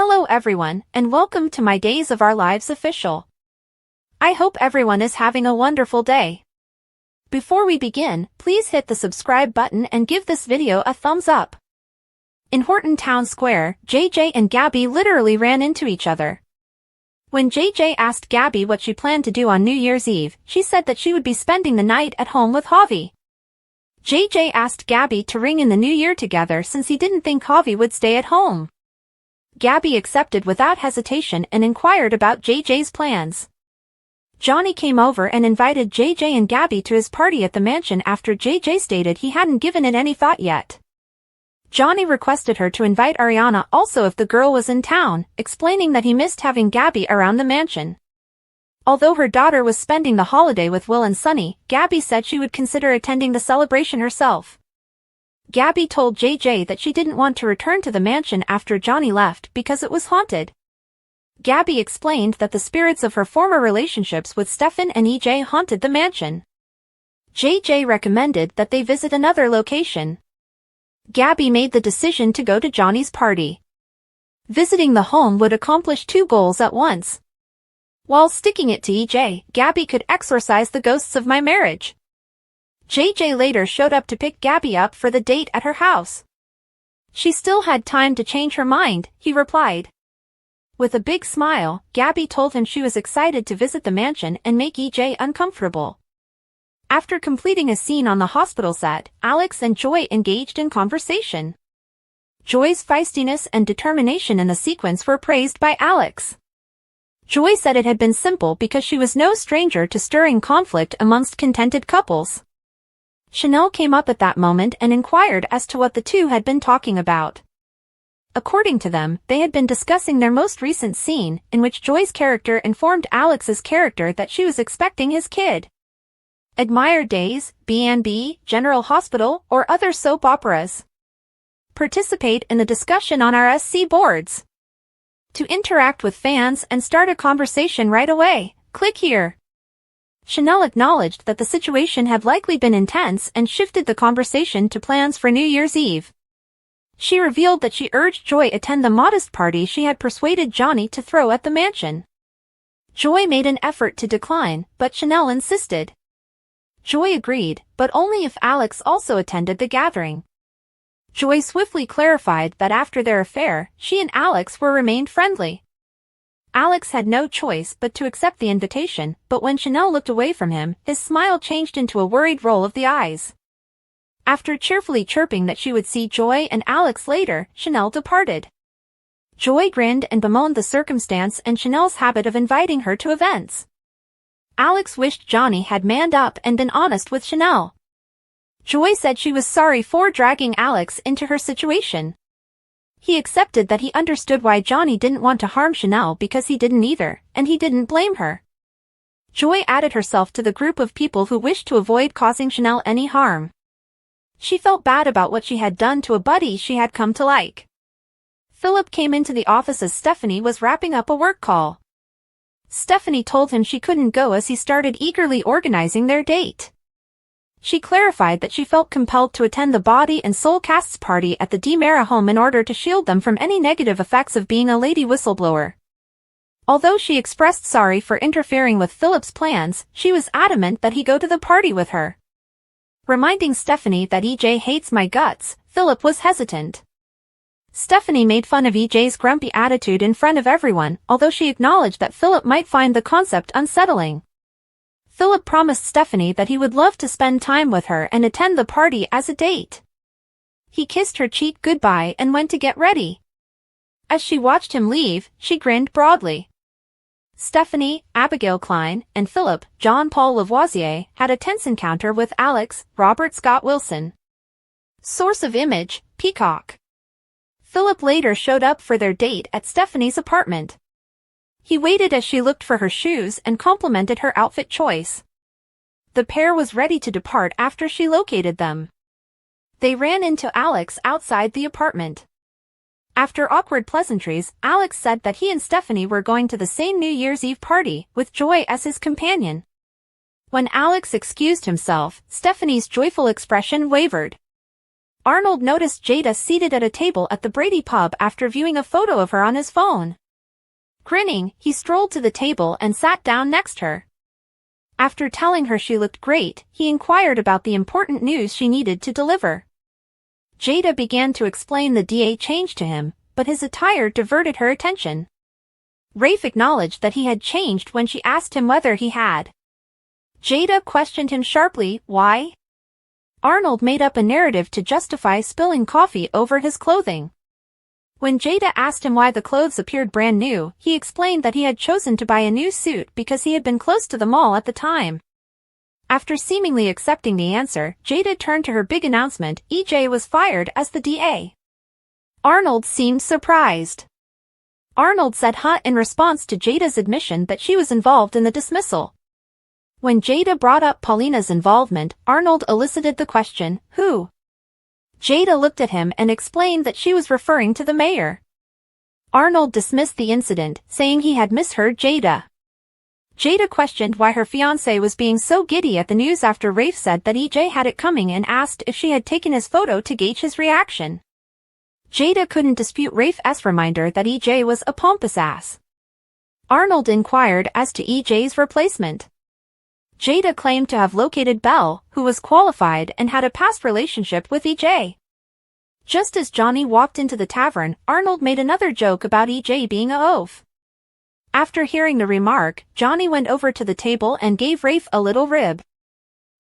Hello everyone, and welcome to my Days of Our Lives official. I hope everyone is having a wonderful day. Before we begin, please hit the subscribe button and give this video a thumbs up. In Horton Town Square, JJ and Gabby literally ran into each other. When JJ asked Gabby what she planned to do on New Year's Eve, she said that she would be spending the night at home with Javi. JJ asked Gabby to ring in the new year together since he didn't think Javi would stay at home. Gabby accepted without hesitation and inquired about JJ's plans. Johnny came over and invited JJ and Gabby to his party at the mansion after JJ stated he hadn't given it any thought yet. Johnny requested her to invite Ariana also if the girl was in town, explaining that he missed having Gabby around the mansion. Although her daughter was spending the holiday with Will and Sunny, Gabby said she would consider attending the celebration herself. Gabby told JJ that she didn't want to return to the mansion after Johnny left because it was haunted. Gabby explained that the spirits of her former relationships with Stefan and EJ haunted the mansion. JJ recommended that they visit another location. Gabby made the decision to go to Johnny's party. Visiting the home would accomplish two goals at once. While sticking it to EJ, Gabby could exorcise the ghosts of my marriage. JJ later showed up to pick Gabby up for the date at her house. She still had time to change her mind, he replied. With a big smile, Gabby told him she was excited to visit the mansion and make EJ uncomfortable. After completing a scene on the hospital set, Alex and Joy engaged in conversation. Joy's feistiness and determination in the sequence were praised by Alex. Joy said it had been simple because she was no stranger to stirring conflict amongst contented couples. Chanel came up at that moment and inquired as to what the two had been talking about. According to them, they had been discussing their most recent scene, in which Joy's character informed Alex's character that she was expecting his kid. Admire Days, B&B, General Hospital, or other soap operas. Participate in the discussion on our SC boards. To interact with fans and start a conversation right away, click here. Chanel acknowledged that the situation had likely been intense and shifted the conversation to plans for New Year's Eve. She revealed that she urged Joy attend the modest party she had persuaded Johnny to throw at the mansion. Joy made an effort to decline, but Chanel insisted. Joy agreed, but only if Alex also attended the gathering. Joy swiftly clarified that after their affair, she and Alex remained friendly. Alex had no choice but to accept the invitation, but when Chanel looked away from him, his smile changed into a worried roll of the eyes. After cheerfully chirping that she would see Joy and Alex later, Chanel departed. Joy grinned and bemoaned the circumstance and Chanel's habit of inviting her to events. Alex wished Johnny had manned up and been honest with Chanel. Joy said she was sorry for dragging Alex into her situation. He accepted that he understood why Johnny didn't want to harm Chanel because he didn't either, and he didn't blame her. Joy added herself to the group of people who wished to avoid causing Chanel any harm. She felt bad about what she had done to a buddy she had come to like. Philip came into the office as Stephanie was wrapping up a work call. Stephanie told him she couldn't go as he started eagerly organizing their date. She clarified that she felt compelled to attend the body and soul cast's party at the DiMera home in order to shield them from any negative effects of being a lady whistleblower. Although she expressed sorry for interfering with Philip's plans, she was adamant that he go to the party with her. Reminding Stephanie that EJ hates my guts, Philip was hesitant. Stephanie made fun of EJ's grumpy attitude in front of everyone, although she acknowledged that Philip might find the concept unsettling. Philip promised Stephanie that he would love to spend time with her and attend the party as a date. He kissed her cheek goodbye and went to get ready. As she watched him leave, she grinned broadly. Stephanie, Abigail Klein, and Philip, Jean-Paul Lavoisier, had a tense encounter with Alex, Robert Scott Wilson. Source of image, Peacock. Philip later showed up for their date at Stephanie's apartment. He waited as she looked for her shoes and complimented her outfit choice. The pair was ready to depart after she located them. They ran into Alex outside the apartment. After awkward pleasantries, Alex said that he and Stephanie were going to the same New Year's Eve party, with Joy as his companion. When Alex excused himself, Stephanie's joyful expression wavered. Arnold noticed Jada seated at a table at the Brady pub after viewing a photo of her on his phone. Grinning, he strolled to the table and sat down next to her. After telling her she looked great, he inquired about the important news she needed to deliver. Jada began to explain the DA change to him, but his attire diverted her attention. Rafe acknowledged that he had changed when she asked him whether he had. Jada questioned him sharply, why? Arnold made up a narrative to justify spilling coffee over his clothing. When Jada asked him why the clothes appeared brand new, he explained that he had chosen to buy a new suit because he had been close to the mall at the time. After seemingly accepting the answer, Jada turned to her big announcement: EJ was fired as the DA. Arnold seemed surprised. Arnold said huh in response to Jada's admission that she was involved in the dismissal. When Jada brought up Paulina's involvement, Arnold elicited the question, who? Jada looked at him and explained that she was referring to the mayor. Arnold dismissed the incident, saying he had misheard Jada. Jada questioned why her fiancé was being so giddy at the news after Rafe said that EJ had it coming and asked if she had taken his photo to gauge his reaction. Jada couldn't dispute Rafe's reminder that EJ was a pompous ass. Arnold inquired as to EJ's replacement. Jada claimed to have located Belle, who was qualified and had a past relationship with EJ. Just as Johnny walked into the tavern, Arnold made another joke about EJ being a oaf. After hearing the remark, Johnny went over to the table and gave Rafe a little rib.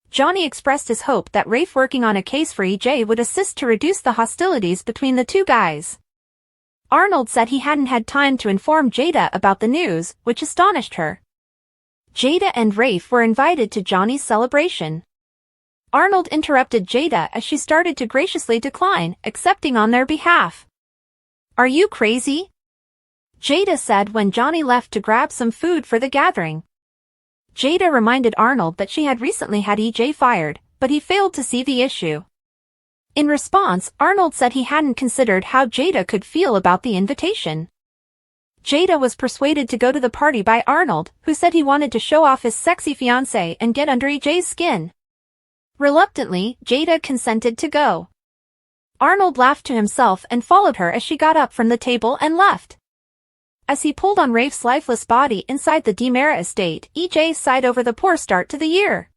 Johnny expressed his hope that Rafe working on a case for EJ would assist to reduce the hostilities between the two guys. Arnold said he hadn't had time to inform Jada about the news, which astonished her. Jada and Rafe were invited to Johnny's celebration. Arnold interrupted Jada as she started to graciously decline, accepting on their behalf. Are you crazy? Jada said when Johnny left to grab some food for the gathering. Jada reminded Arnold that she had recently had EJ fired, but he failed to see the issue. In response, Arnold said he hadn't considered how Jada could feel about the invitation. Jada was persuaded to go to the party by Arnold, who said he wanted to show off his sexy fiancé and get under EJ's skin. Reluctantly, Jada consented to go. Arnold laughed to himself and followed her as she got up from the table and left. As he pulled on Rafe's lifeless body inside the DiMera estate, EJ sighed over the poor start to the year.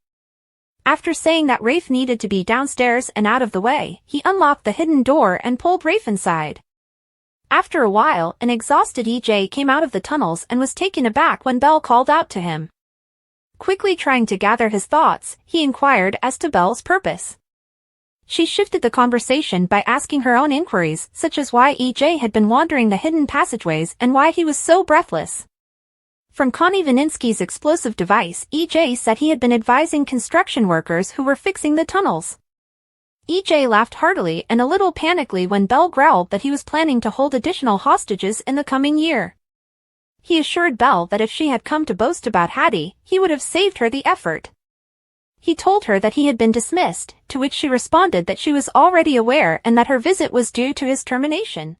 After saying that Rafe needed to be downstairs and out of the way, he unlocked the hidden door and pulled Rafe inside. After a while, an exhausted EJ came out of the tunnels and was taken aback when Belle called out to him. Quickly trying to gather his thoughts, he inquired as to Belle's purpose. She shifted the conversation by asking her own inquiries, such as why EJ had been wandering the hidden passageways and why he was so breathless. From Connie Vaninsky's explosive device, EJ said he had been advising construction workers who were fixing the tunnels. EJ laughed heartily and a little panically when Belle growled that he was planning to hold additional hostages in the coming year. He assured Belle that if she had come to boast about Hattie, he would have saved her the effort. He told her that he had been dismissed, to which she responded that she was already aware and that her visit was due to his termination.